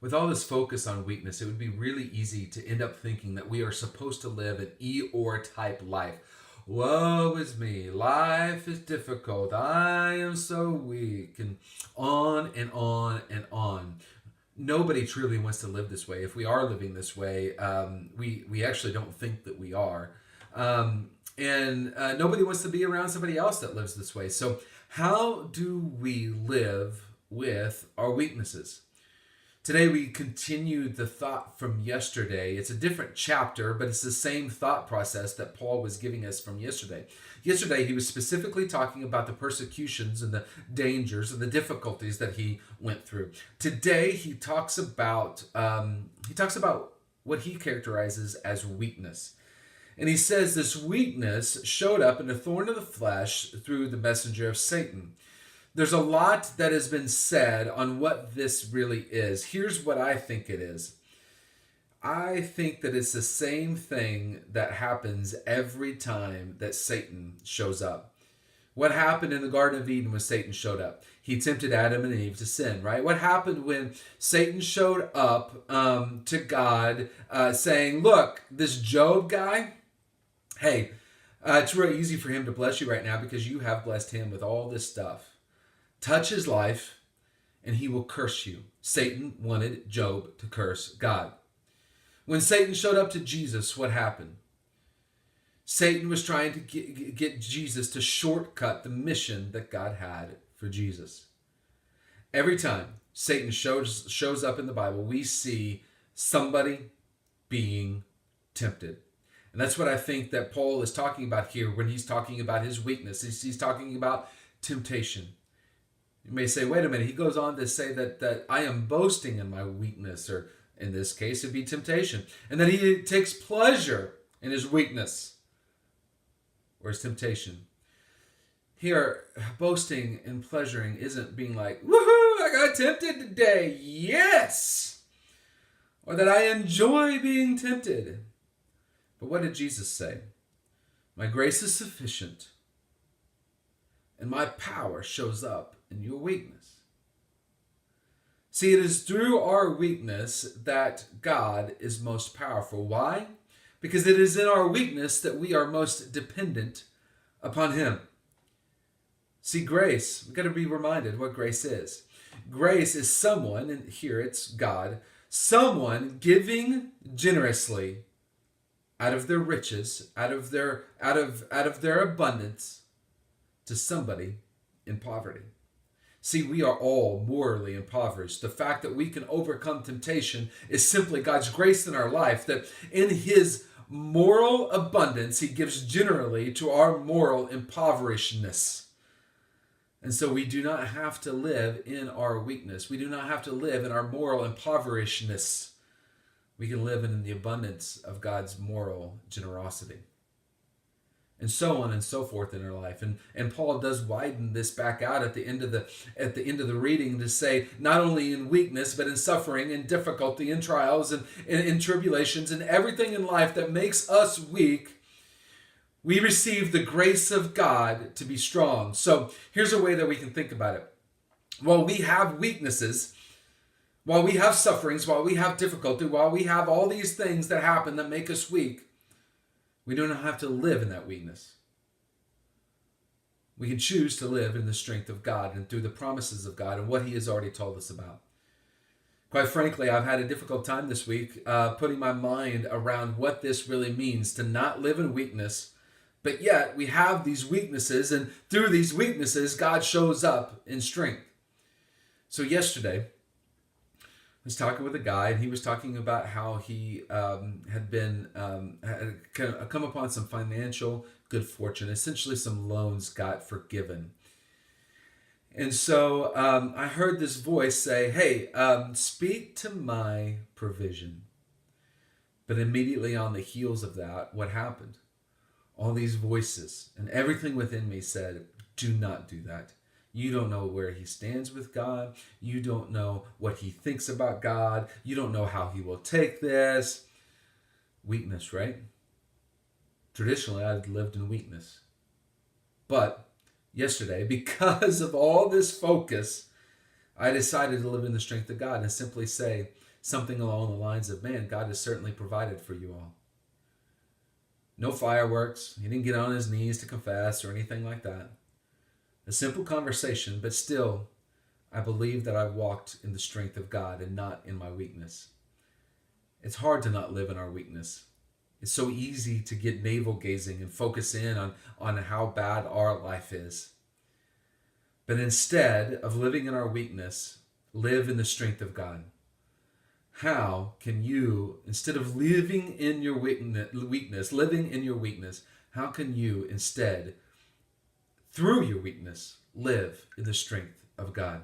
With all this focus on weakness, it would be really easy to end up thinking that we are supposed to live an Eeyore type life. Woe is me, life is difficult, I am so weak, and on and on and on. Nobody truly wants to live this way. If we are living this way, we actually don't think that we are. And nobody wants to be around somebody else that lives this way. So, how do we live with our weaknesses? Today we continue the thought from yesterday. It's a different chapter, but it's the same thought process that Paul was giving us from yesterday. Yesterday he was specifically talking about the persecutions and the dangers and the difficulties that he went through. Today he talks about what he characterizes as weakness. And he says this weakness showed up in a thorn of the flesh through the messenger of Satan. There's a lot that has been said on what this really is. Here's what I think it is. I think that it's the same thing that happens every time that Satan shows up. What happened in the Garden of Eden when Satan showed up? He tempted Adam and Eve to sin, right? What happened when Satan showed up to God saying, look, this Job guy, hey, it's really easy for him to bless you right now because you have blessed him with all this stuff. Touch his life, and he will curse you. Satan wanted Job to curse God. When Satan showed up to Jesus, what happened? Satan was trying to get Jesus to shortcut the mission that God had for Jesus. Every time Satan shows up in the Bible, we see somebody being tempted. And that's what I think that Paul is talking about here when he's talking about his weakness. He's talking about temptation. You may say, wait a minute, he goes on to say that I am boasting in my weakness, or in this case, it'd be temptation. And that he takes pleasure in his weakness or his temptation. Here, boasting and pleasuring isn't being like, woohoo, I got tempted today, yes! Or that I enjoy being tempted. But what did Jesus say? My grace is sufficient, and my power shows up in your weakness. See, it is through our weakness that God is most powerful. Why? Because it is in our weakness that we are most dependent upon Him. See, grace, we've got to be reminded what grace is. Grace is someone, and here it's God, someone giving generously out of their riches, out of their abundance, to somebody in poverty. See, we are all morally impoverished. The fact that we can overcome temptation is simply God's grace in our life, that in His moral abundance, He gives generally to our moral impoverishedness. And so we do not have to live in our weakness. We do not have to live in our moral impoverishedness. We can live in the abundance of God's moral generosity. And so on and so forth in our life. And Paul does widen this back out at the end of the reading to say, not only in weakness, but in suffering, in difficulty, in trials, and in tribulations, and everything in life that makes us weak, we receive the grace of God to be strong. So here's a way that we can think about it. While we have weaknesses, while we have sufferings, while we have difficulty, while we have all these things that happen that make us weak, we do not have to live in that weakness. We can choose to live in the strength of God and through the promises of God and what He has already told us about. Quite frankly, I've had a difficult time this week putting my mind around what this really means to not live in weakness, but yet we have these weaknesses, and through these weaknesses, God shows up in strength. So yesterday, I was talking with a guy, and he was talking about how he had come upon some financial good fortune. Essentially, some loans got forgiven. And so I heard this voice say, hey, speak to my provision. But immediately on the heels of that, what happened? All these voices and everything within me said, do not do that. You don't know where he stands with God. You don't know what he thinks about God. You don't know how he will take this. Weakness, right? Traditionally, I've lived in weakness. But yesterday, because of all this focus, I decided to live in the strength of God and simply say something along the lines of, man, God has certainly provided for you all. No fireworks. He didn't get on his knees to confess or anything like that. A simple conversation, but still, I believe that I walked in the strength of God and not in my weakness. It's hard to not live in our weakness. It's so easy to get navel gazing and focus in on how bad our life is. But instead of living in our weakness, live in the strength of God. How can you, instead of living in your living in your weakness, how can you instead, through your weakness, live in the strength of God?